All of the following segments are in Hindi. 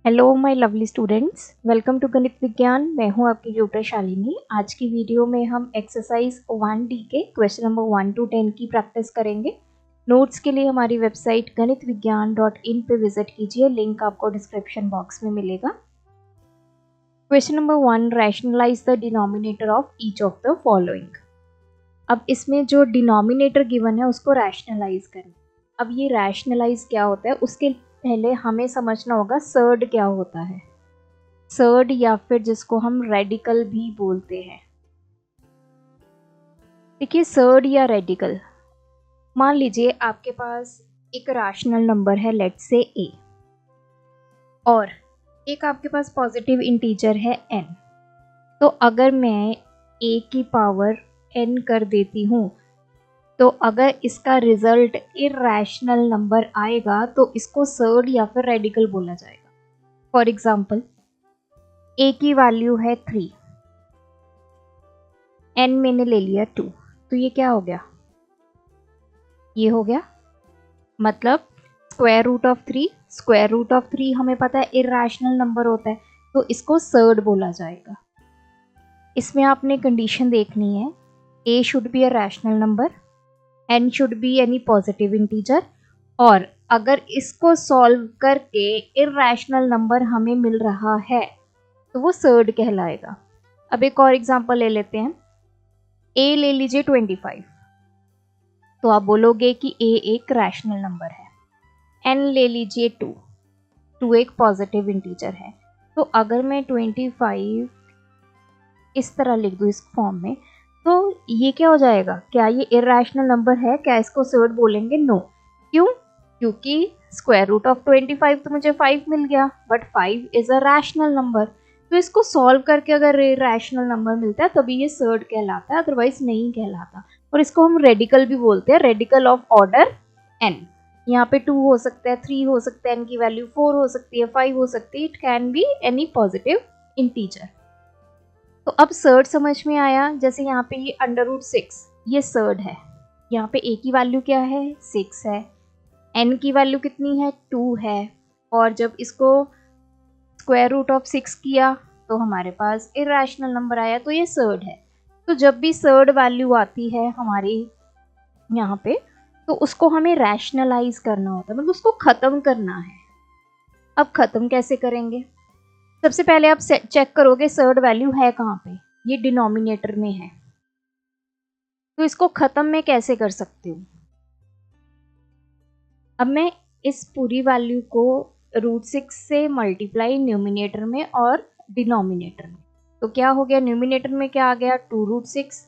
Hello my lovely students, welcome to Ganit Vigyan. मैं हूं आपकी ट्यूटर शालिनी। आज की वीडियो में हम एक्सरसाइज 1D के क्वेश्चन नंबर 1 to 10 की प्रैक्टिस करेंगे। नोट्स के लिए हमारी वेबसाइट ganitviggyan.in पे विजिट कीजिए, लिंक आपको डिस्क्रिप्शन बॉक्स में मिलेगा। Question number 1, rationalise the denominator of each of the following. अब इसमें जो डिनोमिनेटर गिवन है उसको रैशनलाइज करें। अब ये रैशनलाइज क्या होता है उसके पहले हमें समझना होगा सर्ड क्या होता है। सर्ड या फिर जिसको हम रेडिकल भी बोलते हैं। देखिए, सर्ड या रेडिकल, मान लीजिए आपके पास एक रैशनल नंबर है, लेट्स से a, और एक आपके पास पॉजिटिव इंटीजर है n। तो अगर मैं a की पावर n कर देती हूँ तो अगर इसका रिजल्ट इरैशनल नंबर आएगा तो इसको सर्ड या फिर रेडिकल बोला जाएगा। फॉर एग्जाम्पल, a की वैल्यू है 3, n मैंने ले लिया 2, तो ये क्या हो गया? ये हो गया, मतलब square root of 3। Square root of 3 हमें पता है इरैशनल नंबर होता है, तो इसको सर्ड बोला जाएगा। इसमें आपने कंडीशन देखनी है, a should be a rational number, n should be any positive integer, और अगर इसको सॉल्व करके इरैशनल नंबर हमें मिल रहा है तो वो सर्ड कहलाएगा। अब एक और एग्जांपल ले लेते हैं, a ले लीजिए 25, तो आप बोलोगे कि a एक रैशनल नंबर है। n ले लीजिए 2 एक पॉजिटिव इंटीजर है। तो अगर मैं 25 इस तरह लिख दूँ इस फॉर्म में, तो ये क्या हो जाएगा? क्या ये इरैशनल नंबर है? क्या इसको सर्ड बोलेंगे? नो। क्यों? क्योंकि स्क्वायर रूट ऑफ 25 तो मुझे 5 मिल गया, but 5 is a rational number. तो इसको सॉल्व करके अगर रैशनल नंबर मिलता है तभी ये सर्ड कहलाता है, अदरवाइज नहीं कहलाता। और इसको हम रेडिकल भी बोलते हैं, रेडिकल ऑफ ऑर्डर n। यहाँ पे 2 हो सकता है, 3 हो सकता है, n की वैल्यू 4 हो सकती है, 5 हो सकती है, it can be any positive integer. तो अब सर्ड समझ में आया। जैसे यहाँ पे ये √6, ये सर्ड है। यहाँ पे a की वैल्यू क्या है? 6 है, n की वैल्यू कितनी है? 2 है, और जब इसको स्क्वायर रूट ऑफ 6 किया तो हमारे पास इरैशनल नंबर आया, तो ये सर्ड है। तो जब भी सर्ड वैल्यू आती है हमारी यहाँ पे, तो उसको हमें रैशनलाइज करना होता है, मतलब उसको खत्म करना है। अब खत्म कैसे करेंगे? सबसे पहले आप चेक करोगे सर्ड वैल्यू है कहाँ पे? ये डिनोमिनेटर में है। तो इसको खत्म में कैसे कर सकती हूँ? अब मैं इस पूरी वैल्यू को √6 से मल्टीप्लाई न्यूमिनेटर में और डिनोमिनेटर में, तो क्या हो गया? न्यूमिनेटर में क्या आ गया? 2√6,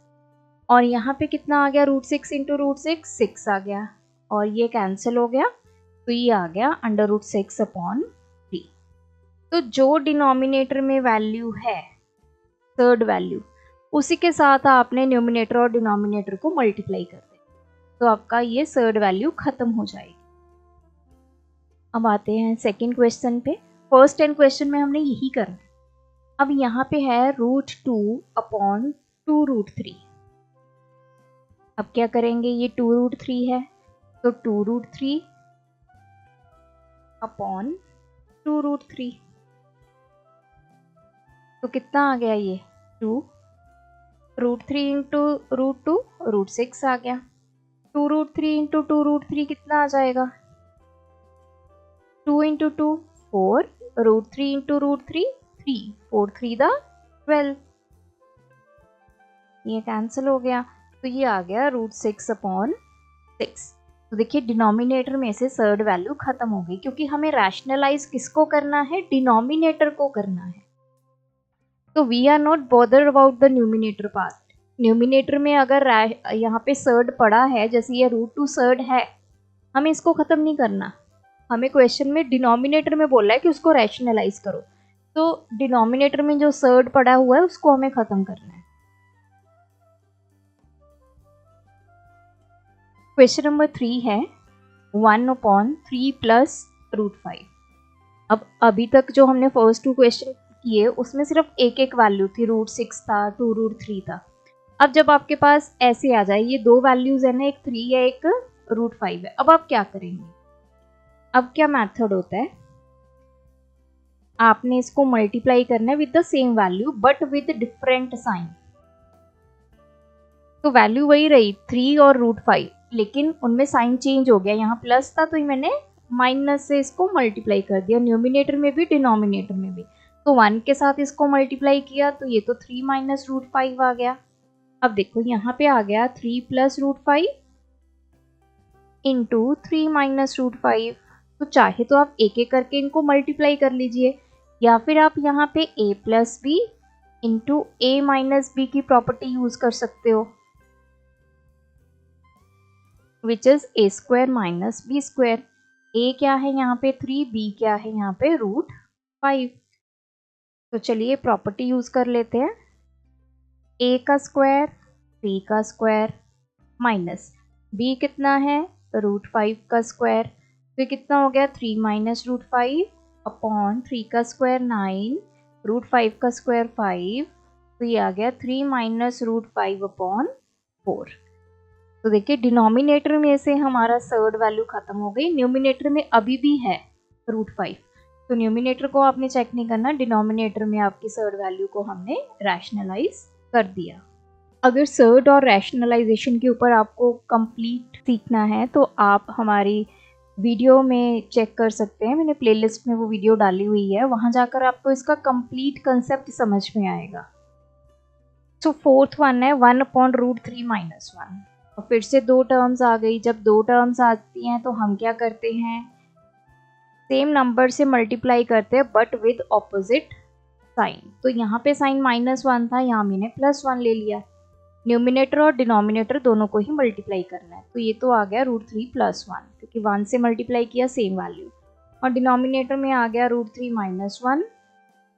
और यहाँ पे कितना आ गया? √6 इंटू √6, 6 आ गया, और ये कैंसिल हो गया, तो ये आ गया √6/3। तो जो डिनोमिनेटर में वैल्यू है थर्ड वैल्यू, उसी के साथ आपने न्यूमिनेटर और डिनोमिनेटर को मल्टीप्लाई कर दे, तो आपका ये सर्ड वैल्यू खत्म हो जाएगी। अब आते हैं सेकंड क्वेश्चन पे। फर्स्ट 10 क्वेश्चन में हमने यही करना। अब यहाँ पे है √2/2√3। अब क्या करेंगे? ये 2√3 है, तो 2√3/2√3, तो कितना आ गया? ये 2, √3 इंटू √2, √6 आ गया। 2√3 इंटू 2√3 कितना आ जाएगा? 2 इंटू 2 4, √3 इंटू √3 3, 4 3 12, ये कैंसिल हो गया, तो ये आ गया √6/6। तो देखिए, डिनोमिनेटर में से सर्ड वैल्यू खत्म हो गई, क्योंकि हमें रैशनलाइज किसको करना है? डिनोमिनेटर को करना है। तो we are not bothered about the numerator part. Numerator में अगर यहाँ पे सर्ड पड़ा है, जैसे ये √2 सर्ड है, हमें इसको खत्म नहीं करना। हमें क्वेश्चन में डिनोमिनेटर में बोला है कि उसको रैशनलाइज करो, तो डिनोमिनेटर में जो सर्ड पड़ा हुआ है उसको हमें खत्म करना है। क्वेश्चन नंबर 3 है 1/3 प्लस √5। अब अभी तक जो हमने फर्स्ट 2 क्वेश्चन किए उसमें सिर्फ एक एक वैल्यू थी, √6 था, 2√3 था। अब जब आपके पास ऐसे आ जाए, ये दो वैल्यूज है ना, एक 3 है, एक √5 है, अब आप क्या करेंगे? अब क्या मेथड होता है? आपने इसको मल्टीप्लाई करना है with the same value but with different sign. तो वैल्यू वही रही 3 और √5, लेकिन उनमें साइन चेंज हो गया। यहाँ प्लस था तो मैंने माइनस से इसको मल्टीप्लाई कर दिया, न्यूमिनेटर में भी डिनोमिनेटर में भी। तो 1 के साथ इसको मल्टीप्लाई किया तो ये तो 3 माइनस √5 आ गया। अब देखो यहाँ पे आ गया 3 प्लस √5 इंटू 3 माइनस √5। तो चाहे तो आप एक एक करके इनको मल्टीप्लाई कर लीजिए, या फिर आप यहाँ पे a plus B into A minus B की प्रॉपर्टी यूज कर सकते हो, which is a square minus B square. a क्या है यहाँ पे 3, b क्या है यहाँ पे √5। तो चलिए प्रॉपर्टी यूज कर लेते हैं। a का स्क्वायर 3 का स्क्वायर माइनस b कितना है √5 का स्क्वायर। तो ये कितना हो गया 3 माइनस √5 अपॉन 3 का स्क्वायर 9, √5 का स्क्वायर 5। तो ये आ गया 3 माइनस √5 अपॉन 4। तो देखिए डिनोमिनेटर में से हमारा थर्ड वैल्यू खत्म हो गई, न्यूमिनेटर में अभी भी है √5। तो न्यूमिनेटर को आपने चेक नहीं करना, डिनोमिनेटर में आपकी थर्ड वैल्यू को हमने रैशनलाइज कर दिया। अगर सर्ड और रैशनलाइजेशन के ऊपर आपको कंप्लीट सीखना है तो आप हमारी वीडियो में चेक कर सकते हैं, मैंने प्लेलिस्ट में वो वीडियो डाली हुई है, वहां जाकर आपको इसका कंप्लीट कंसेप्ट समझ में आएगा। तो फोर्थ वन है 1 अपॉन √3 माइनस 1। और फिर से दो टर्म्स आ गई। जब दो टर्म्स आती हैं तो हम क्या करते हैं, सेम नंबर से मल्टीप्लाई करते हैं बट विद ऑपोजिट साइन। तो यहाँ पे साइन -1 था, यहाँ मैंने +1 ले लिया। न्यूमिनेटर और डिनोमिनेटर दोनों को ही मल्टीप्लाई करना है। तो ये तो आ गया √3 + 1, क्योंकि 1 से मल्टीप्लाई किया सेम वैल्यू। और डिनोमिनेटर में आ गया √3 - 1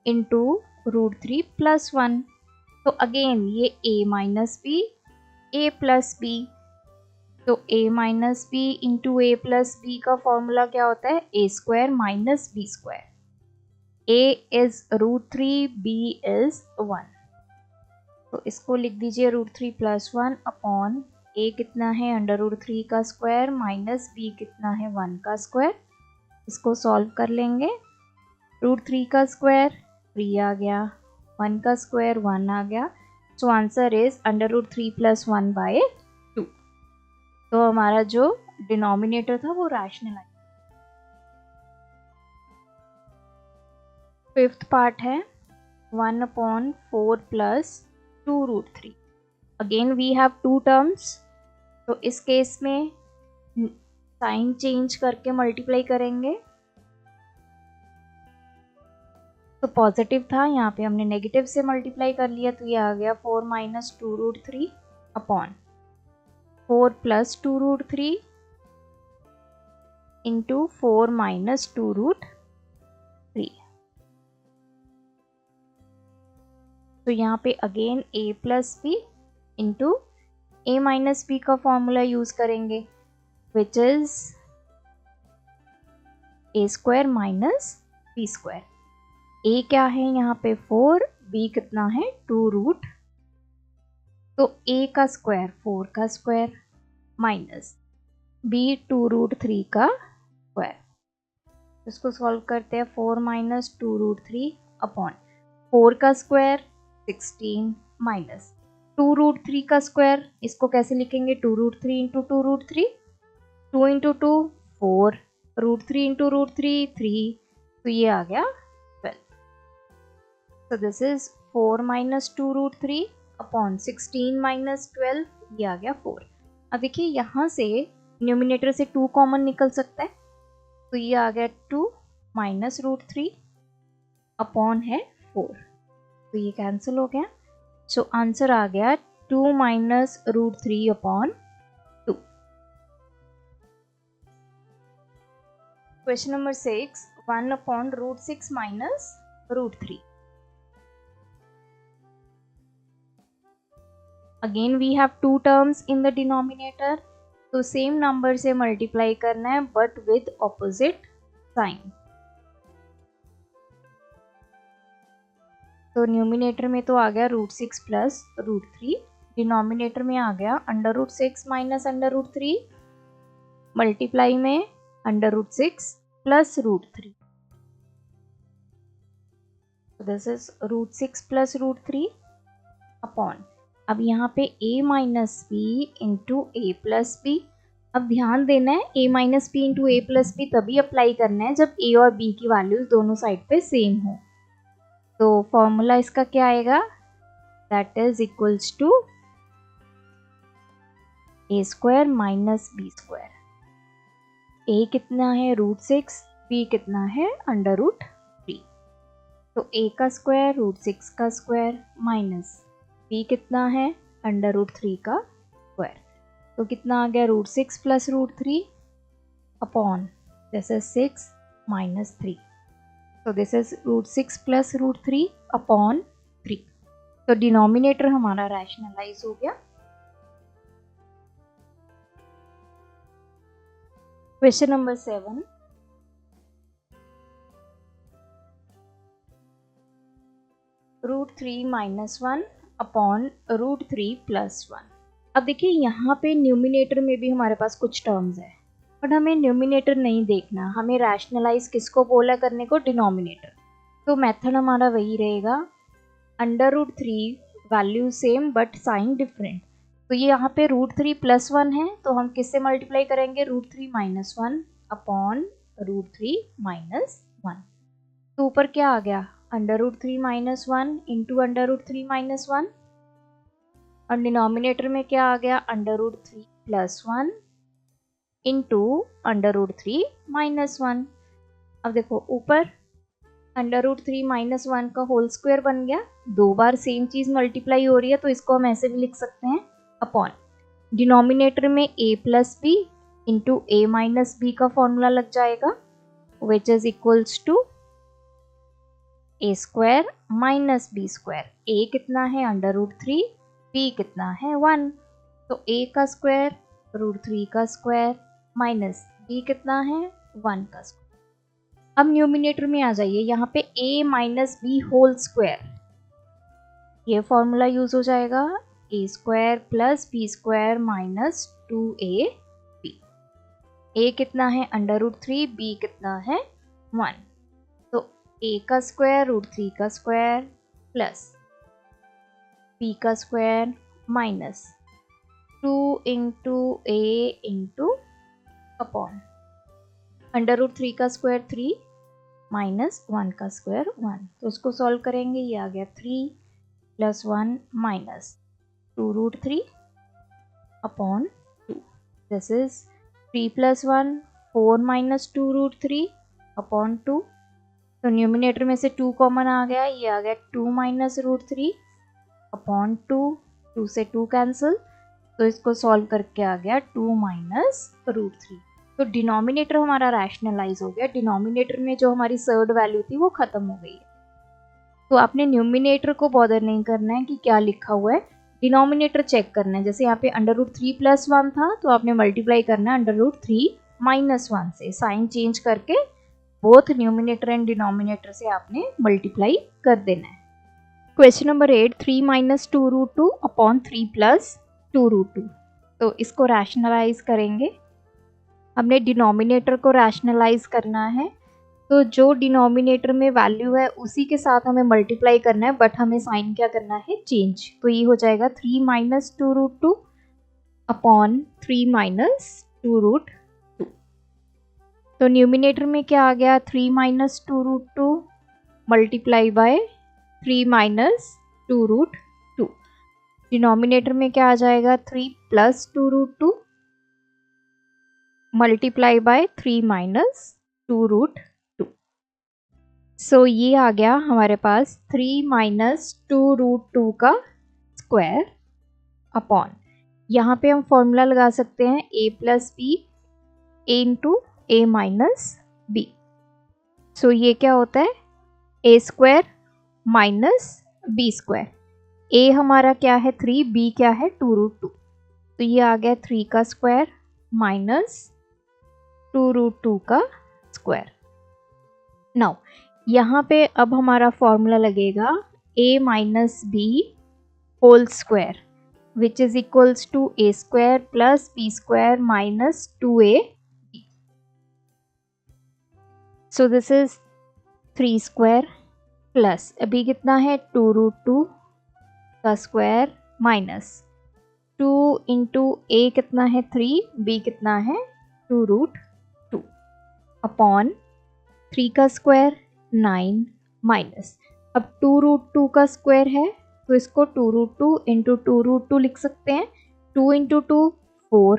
इंटू √3 + 1। तो अगेन ये a minus B a plus B. तो a minus B into a plus B का फॉर्मूला क्या होता है, a square minus B square. a is √3, b is 1। तो इसको लिख दीजिए √3 + 1 अपॉन a कितना है √3 का स्क्वायर माइनस b कितना है 1 का स्क्वायर। इसको सॉल्व कर लेंगे। √3 का स्क्वायर 3 आ गया, 1 का स्क्वायर 1 आ गया। So answer is √3 + 1/2। तो हमारा जो डिनोमिनेटर था वो रैशनलाइज। फिफ्थ पार्ट है 1 upon 4 + 2√3। Again we have two terms, तो इस केस में साइन चेंज करके मल्टीप्लाई करेंगे। तो पॉजिटिव था, यहाँ पे हमने नेगेटिव से मल्टीप्लाई कर लिया। तो ये आ गया 4 - 2√3 अपॉन 4 + 2√3 इंटू 4 - 2√3। तो यहाँ पे again a plus B into a minus B का फॉर्मूला यूज करेंगे, which is a square minus B square. a क्या है यहाँ पे 4, b कितना है 2√। तो a का स्क्वायर 4 का स्क्वायर माइनस b 2√3 का स्क्वायर। इसको सॉल्व करते हैं। 4 - 2√3 अपॉन 4 का स्क्वायर 16 माइनस 2√3 का स्क्वायर। इसको कैसे लिखेंगे, 2√3 इंटू 2√3, 2 इंटू 2 4, √3 इंटू √3 3। तो ये आ गया 12। तो दिस इज 4 - 2√3 अपॉन 16 - 12, ये आ गया 4। अब देखिए यहाँ से न्यूमिनेटर से 2 कॉमन निकल सकता है, तो ये आ गया 2 - √3 अपॉन है 4। तो ये कैंसिल हो गया। सो आंसर आ गया 2 - √3 upon 2। Question number 6 1 upon √6 minus √3। Again we have two terms in the denominator, तो सेम नंबर से मल्टीप्लाई करना है बट विद ऑपोजिट साइन। तो न्यूमिनेटर में तो आ गया √6 + √3, डिनोमिनेटर में आ गया √6 माइनस √3 मल्टीप्लाई में √6 + √3। दिस इज √6 प्लस √3 अपॉन, अब यहाँ पे a minus B into A plus B. अब ध्यान देना है a minus B into A plus B तभी अप्लाई करना है जब a और b की वैल्यूज दोनों साइड पे सेम हो। तो फॉर्मूला इसका क्या आएगा, that is equals to a square minus B square. a कितना है √6, b कितना है √3। तो a का स्क्वायर √6 का स्क्वायर माइनस b कितना है √3 का स्क्वायर। तो कितना आ गया √6 plus √3 upon this is 6 minus 3। तो दिस इज √6 प्लस √3 अपॉन 3। तो डिनोमिनेटर हमारा रैशनलाइज हो गया। Question number 7, √3 minus 1 upon √3 plus 1। अब देखिए यहाँ पे न्यूमिनेटर में भी हमारे पास कुछ टर्म्स है, बट हमें न्यूमिनेटर नहीं देखना, हमें रैशनलाइज किसको बोला करने को, डिनोमिनेटर। तो मेथड हमारा वही रहेगा, √3 value same but sign different. तो ये यहाँ पे √3 प्लस 1 है, तो हम किससे मल्टीप्लाई करेंगे, √3 माइनस 1 अपॉन √3 माइनस 1। तो ऊपर क्या आ गया, √3 माइनस 1 इंटू √3 माइनस 1, और डिनोमिनेटर में क्या आ गया, √3 प्लस 1 इंटू √3 माइनस 1। अब देखो ऊपर √3 माइनस 1 का होल स्क्वायर बन गया, दो बार सेम चीज मल्टीप्लाई हो रही है, तो इसको हम ऐसे भी लिख सकते हैं अपॉन, डिनोमिनेटर में a plus B into A minus B का फॉर्मूला लग जाएगा, which is equals to a square minus B square. a कितना है √3, b कितना है 1, तो a का स्क्वायर √3 का स्क्वायर माइनस b कितना है 1 का स्क्वायर। अब न्यूमिनेटर में आ जाइए, यहाँ पे a minus b whole square, ये फॉर्मूला यूज हो जाएगा, a square plus b square minus 2ab। a कितना है √3, b कितना है 1, तो a का स्क्वायर √3 का स्क्वायर प्लस b का square minus 2 into a into upon √3 का स्क्वायर 3 माइनस 1 का स्क्वायर 1। तो उसको सॉल्व करेंगे, ये आ गया 3 plus 1 minus 2√3 upon 2। This is 3 plus 1 4 minus 2√3 upon 2। तो न्यूमिनेटर में से 2 कॉमन आ गया, ये आ गया 2 माइनस √3 अपॉन 2, 2 से 2 कैंसिल, तो इसको सॉल्व करके आ गया 2 माइनस √3। तो डिनोमिनेटर हमारा रैशनलाइज हो गया, डिनोमिनेटर में जो हमारी सर्ड वैल्यू थी वो खत्म हो गई है। तो आपने न्यूमिनेटर को बॉदर नहीं करना है कि क्या लिखा हुआ है, डिनोमिनेटर चेक करना है। जैसे यहाँ पे √3 प्लस 1 था, तो आपने मल्टीप्लाई करना है √3 माइनस 1 से, साइन चेंज करके बोथ न्यूमिनेटर एंड डिनोमिनेटर से आपने मल्टीप्लाई कर देना है। Question number 8, 3 minus 2√2 upon 3 plus 2√2। तो इसको रैशनलाइज करेंगे, हमने डिनोमिनेटर को रैशनलाइज करना है, तो जो डिनोमिनेटर में वैल्यू है उसी के साथ हमें मल्टीप्लाई करना है, बट हमें साइन क्या करना है, चेंज। तो ये हो जाएगा 3 माइनस 2√2 अपॉन 3 माइनस 2√2। तो न्यूमिनेटर में क्या आ गया, 3 minus 2√2 multiply by 3 minus 2√2। Denominator में क्या आ जाएगा, 3 प्लस 2√2 मल्टीप्लाई बाय 3 माइनस 2√2। सो ये आ गया हमारे पास 3 माइनस 2√2 का स्क्वायर अपॉन, यहाँ पे हम फॉर्मूला लगा सकते हैं a plus B into A minus B. So ये क्या होता है, a square minus B square. a हमारा क्या है 3, b क्या है 2√2, तो ये आ गया 3 का स्क्वायर माइनस 2√2 का स्क्वायर। नाउ यहाँ पे अब हमारा फॉर्मूला लगेगा a minus b whole square, which is equals to a square plus b square minus 2ab। So this is 3 square plus अभी कितना है 2√2 का स्क्वायर माइनस 2 इंटू ए कितना है 3, बी कितना है 2√2 अपॉन 3 का स्क्वायर 9 माइनस, अब 2√2 का स्क्वायर है तो इसको 2√2 इंटू 2√2 लिख सकते हैं। 2 इंटू 2 4,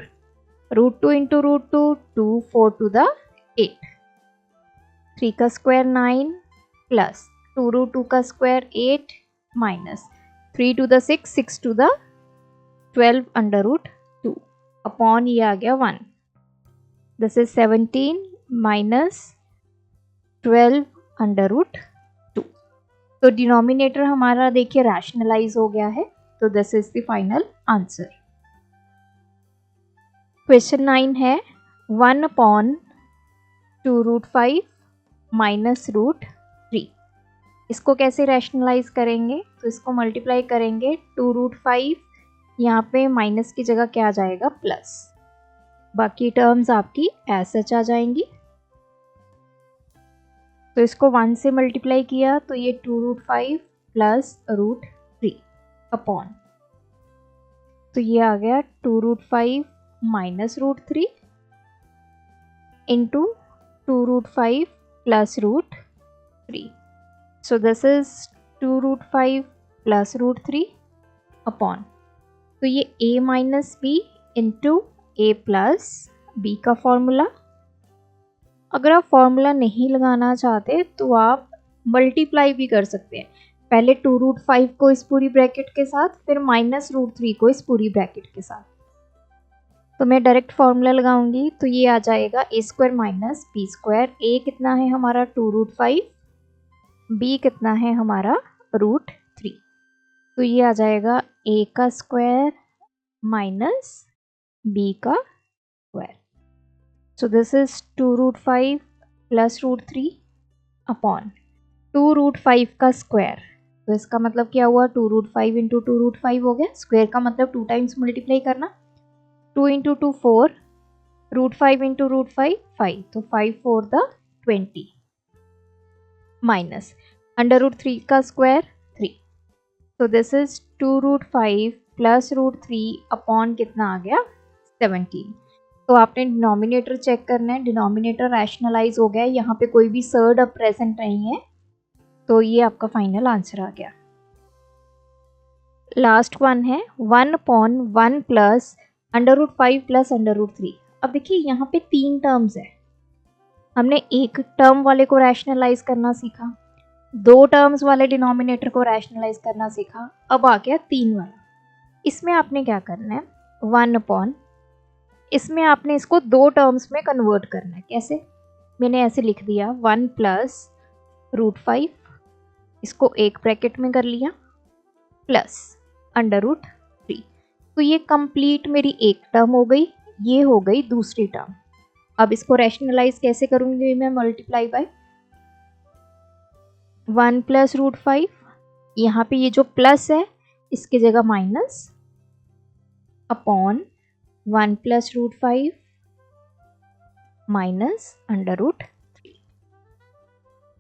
√2 इंटू √2 2, 4 टू द 8, 3 का स्क्वायर 9 प्लस 2√2 का square 8 minus 3 to the 6, 6 to the 12 अंडर√2 अपॉन ये आ गया 1। दिस इज 17 माइनस 12 अंडर√2। तो डिनोमिनेटर हमारा देखिए रैशनलाइज हो गया है, तो this is the final answer. Question 9 है 1 अपॉन 2√5 माइनस √3। इसको कैसे रैशनलाइज करेंगे, तो इसको मल्टीप्लाई करेंगे 2√5, यहाँ पे माइनस की जगह क्या आ जाएगा प्लस, बाकी टर्म्स आपकी एज सच आ जाएंगी। तो इसको 1 से मल्टीप्लाई किया तो ये 2√5 प्लस √3 अपॉन, तो ये आ गया 2√5 minus √3 into 2√5 plus √3। So this is 2√5 plus √3 upon, तो ये a minus B into A plus B का फॉर्मूला। अगर आप फॉर्मूला नहीं लगाना चाहते तो आप मल्टीप्लाई भी कर सकते हैं, पहले 2√5 को इस पूरी ब्रैकेट के साथ, फिर माइनस √3 को इस पूरी ब्रैकेट के साथ। तो मैं डायरेक्ट फॉर्मूला लगाऊंगी तो ये आ जाएगा a square minus B square. a कितना है हमारा 2√5, b कितना है हमारा √3, तो ये आ जाएगा a का स्क्वायर माइनस b का square. So this is 2√5 plus √3 upon 2√5 का स्क्वायर, तो इसका मतलब क्या हुआ 2√5 इंटू 2√5 हो गया, स्क्वायर का मतलब 2 टाइम्स मल्टीप्लाई करना, 2 इंटू 2 4, √5 इंटू √5 5, तो 5 4 द 20 माइनस अंडर√3 का स्क्वायर 3, तो दिस इज 2√5 प्लस √3 अपॉन कितना आ गया 17। तो आपने डिनोमिनेटर चेक करना है, डिनोमिनेटर रैशनलाइज हो गया है, यहाँ पे कोई भी सर्ड अब प्रेजेंट नहीं है, तो ये आपका फाइनल आंसर आ गया। लास्ट वन है 1 अपॉन 1 प्लस अंडर√5 प्लस अंडर√3। अब देखिए यहाँ पे 3 टर्म्स है, हमने एक टर्म वाले को रैशनलाइज करना सीखा, 2 टर्म्स वाले डिनोमिनेटर को रैशनलाइज करना सीखा, अब आ गया 3 वाला। इसमें आपने क्या करना है 1 अपॉन, इसमें आपने इसको 2 टर्म्स में कन्वर्ट करना है। कैसे, मैंने ऐसे लिख दिया 1 प्लस √5, इसको एक ब्रैकेट में कर लिया, प्लस अंडर√3, तो ये कंप्लीट मेरी एक टर्म हो गई, ये हो गई दूसरी टर्म। अब इसको रैशनलाइज कैसे करूंगी मैं, मल्टीप्लाई बाय 1 प्लस √5, यहाँ पे ये जो प्लस है इसकी जगह माइनस, अपॉन 1 प्लस √5 माइनस अंडर√3।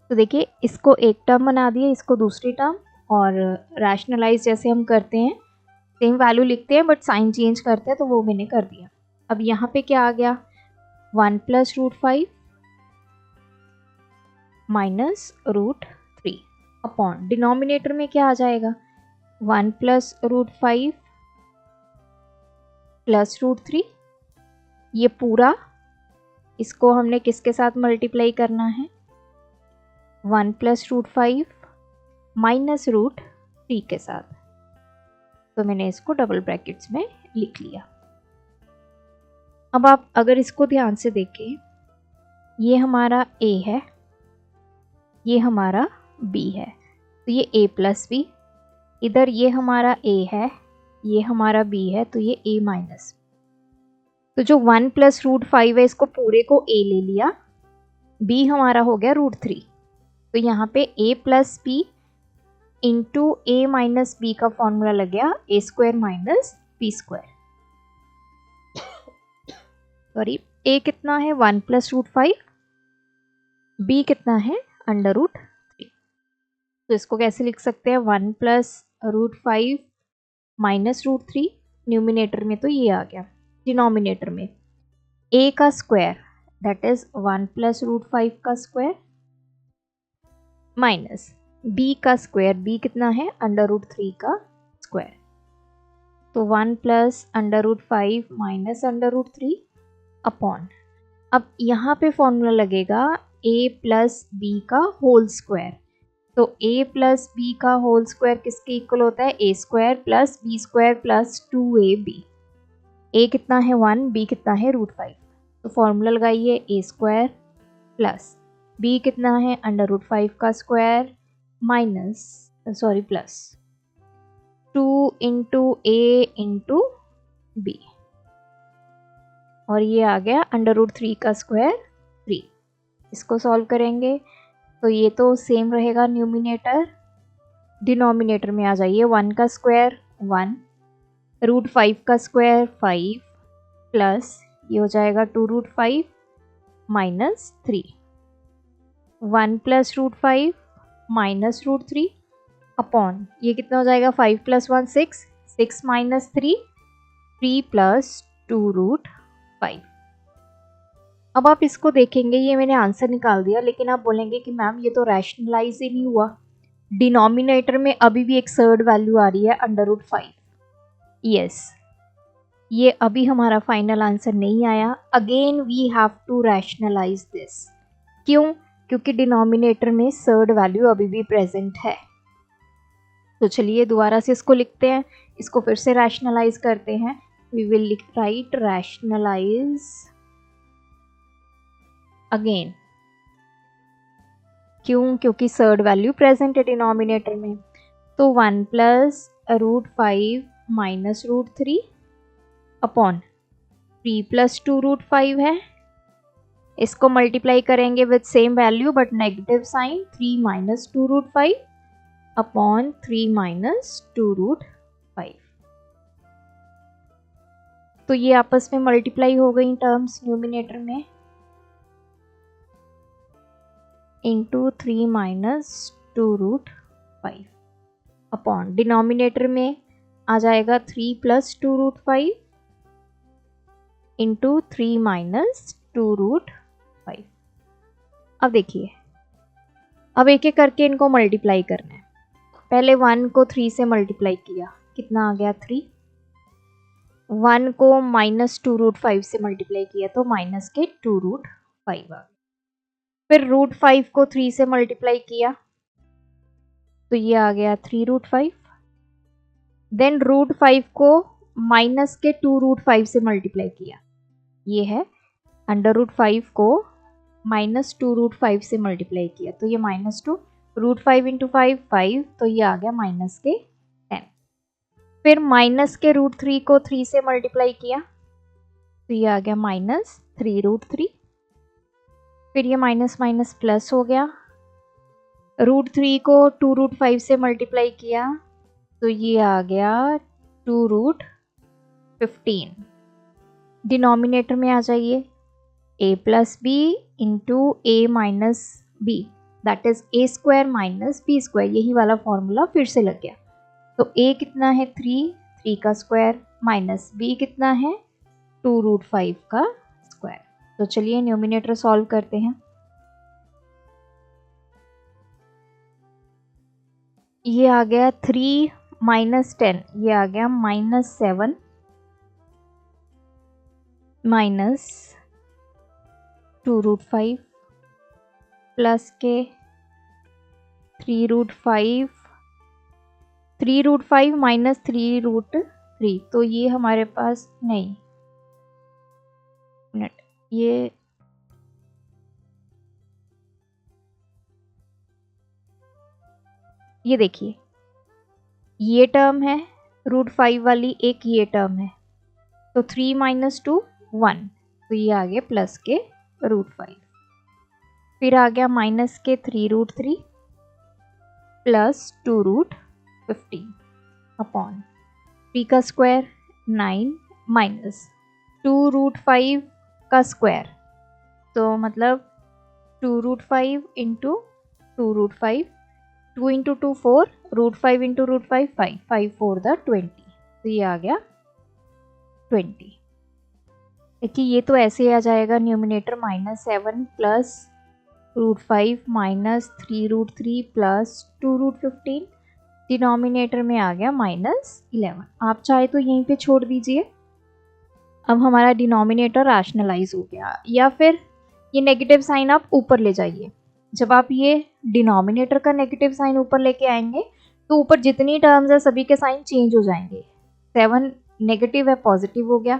तो देखिए इसको एक टर्म बना दिए, इसको दूसरी टर्म, और रैशनलाइज जैसे हम करते हैं सेम वैल्यू लिखते हैं बट साइन चेंज करते हैं, तो वो मैंने कर दिया। अब यहाँ पे क्या आ गया 1 प्लस √5 माइनस √3 अपॉन, डिनोमिनेटर में क्या आ जाएगा 1 प्लस √5 प्लस √3, ये पूरा इसको हमने किसके साथ मल्टीप्लाई करना है 1 प्लस √5 माइनस √3 के साथ, तो मैंने इसको डबल ब्रैकेट्स में लिख लिया। अब आप अगर इसको ध्यान से देखें, ये हमारा a है, ये हमारा b है, तो ये a प्लस बी, इधर ये हमारा a है, ये हमारा b है, तो ये a माइनस, तो जो 1 प्लस √5 है इसको पूरे को a ले लिया, b हमारा हो गया √3, तो यहाँ पे a plus B into a minus B का फॉर्मूला लग गया a square minus B square. Sorry, a कितना है 1 प्लस √5, b कितना है अंडर√3। तो इसको कैसे लिख सकते हैं, 1 plus root 5 minus root 3, numerator में तो ये आ गया, डिनोमिनेटर में a का square that is 1 plus root 5 का स्क्वायर माइनस b का स्क्वायर, b कितना है, अंडर रूट 3 का स्क्वायर, तो 1 plus under root 5 minus under root 3 upon, अब यहाँ पे फॉर्मूला लगेगा a प्लस बी का होल स्क्वायर, तो a प्लस बी का होल स्क्वायर किसके इक्वल होता है, a square plus b square plus 2ab, a कितना है 1, b कितना है रूट 5, तो फॉर्मूला लगाइए a स्क्वायर प्लस b कितना है अंडर रूट 5 का square minus plus 2 into a into b, और ये आ गया अंडर रूट 3 का स्क्वायर 3। इसको सॉल्व करेंगे तो ये तो सेम रहेगा न्यूमिनेटर, डिनोमिनेटर में आ जाइए 1 का स्क्वायर 1, रूट 5 का स्क्वायर 5 प्लस ये हो जाएगा 2 root 5 minus 3, 1 plus root 5 minus root 3 upon ये कितना हो जाएगा, 5 प्लस 1 6, 6 माइनस 3 3 प्लस 2 रूट 5। अब आप इसको देखेंगे, ये मैंने आंसर निकाल दिया, लेकिन आप बोलेंगे कि मैम ये तो रैशनलाइज ही नहीं हुआ, डिनोमिनेटर में अभी भी एक सर्ड वैल्यू आ रही है अंडर रूट 5। यस, ये अभी हमारा फाइनल आंसर नहीं आया, again we have to rationalize this. क्यों? क्योंकि डिनोमिनेटर में सर्ड वैल्यू अभी भी प्रेजेंट है। तो चलिए दोबारा से इसको लिखते हैं, इसको फिर से रैशनलाइज करते हैं। We will write rationalize again. क्यों? क्योंकि सर्ड वैल्यू प्रेजेंट है डिनोमिनेटर में। तो 1 plus root 5 minus root 3 upon 3 plus 2 root 5 है, इसको मल्टीप्लाई करेंगे with same value but negative sign, 3 minus 2 root 5 upon 3 minus 2 root 5। तो ये आपस में मल्टीप्लाई हो गई टर्म्स न्यूमिनेटर में, into 3 minus 2 root 5 upon denominator में आ जाएगा 3 plus 2 root 5 into 3 minus 2 root 5। अब देखिए, अब एक एक करके इनको मल्टीप्लाई करना है। पहले 1 को 3 से मल्टीप्लाई किया, कितना आ गया 3। 1 को माइनस 2 रूट 5 से मल्टीप्लाई किया तो माइनस के 2 रूट 5 आ गया। फिर रूट 5 को 3 से मल्टीप्लाई किया तो ये आ गया 3 रूट 5। देन रूट 5 को माइनस के 2 रूट 5 से मल्टीप्लाई किया, ये है अंडर रूट 5 को माइनस 2 रूट 5 से मल्टीप्लाई किया तो ये माइनस 2, रूट 5 इंटू 5 5, तो ये आ गया माइनस के 10। फिर माइनस के रूट 3 को 3 से मल्टीप्लाई किया तो ये आ गया माइनस 3 रूट 3। फिर ये माइनस माइनस प्लस हो गया, रूट 3 को 2 रूट 5 से मल्टीप्लाई किया तो ये आ गया 2 रूट 15। डिनोमिनेटर में आ जाइए, a plus B into a minus b that is a square minus b square, यही वाला फॉर्मूला फिर से लग गया। तो a कितना है 3 का स्क्वायर माइनस b कितना है 2 रूट 5 का स्क्वायर। तो चलिए न्यूमिनेटर सॉल्व करते हैं। ये आ गया 3 माइनस 10, ये आ गया माइनस 7 माइनस 2 रूट 5 प्लस के 3 रूट 5, 3 रूट 5 माइनस 3 रूट 3, तो ये हमारे पास नहीं, मिनट, ये देखिए, ये टर्म है रूट 5 वाली, एक ये टर्म है, तो 3 माइनस 2 1, तो ये आ गया प्लस के रूट 5। फिर आ गया माइनस के 3 रूट 3 प्लस 2 रूट 15 अपॉन 3 का स्क्वायर 9 माइनस 2 रूट 5 का स्क्वायर, तो मतलब 2 root 5 into 2 root 5, 2 into 2 4, √5 into √5 5, 5 4 द 20, तो ये आ गया 20। देखिए ये तो ऐसे आ जाएगा numerator -7 plus √5 minus 3√3 plus 2√15, denominator में आ गया -11। आप चाहे तो यहीं पे छोड़ दीजिए। अब हमारा डिनोमिनेटर रैशनलाइज हो गया। या फिर ये नेगेटिव साइन आप ऊपर ले जाइए। जब आप ये डिनोमिनेटर का नेगेटिव साइन ऊपर लेके आएंगे तो ऊपर जितनी टर्म्स है सभी के साइन चेंज हो जाएंगे। 7 नेगेटिव है पॉजिटिव हो गया,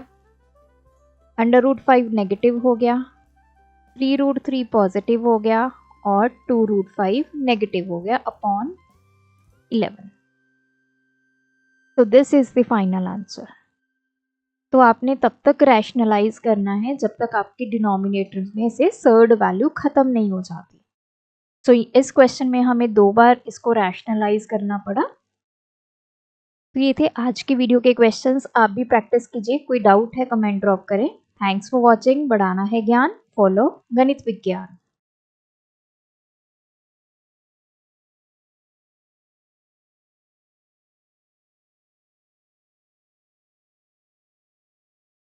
√5 नेगेटिव हो गया, 3√3 पॉजिटिव हो गया और 2√5 नेगेटिव हो गया अपॉन 11। तो this is the final answer. तो आपने तब तक रैशनलाइज करना है जब तक आपके डिनोमिनेटर में से सर्ड वैल्यू खत्म नहीं हो जाती। तो इस क्वेश्चन में हमें 2 बार इसको रैशनलाइज करना पड़ा। तो ये थे आज की वीडियो के क्वेश्चंस। आप भी प्रैक्टिस कीजिए। कोई डाउट है कमेंट ड्रॉप करें। Thanks for watching. बढ़ाना है ज्ञान, फॉलो गणित विज्ञान।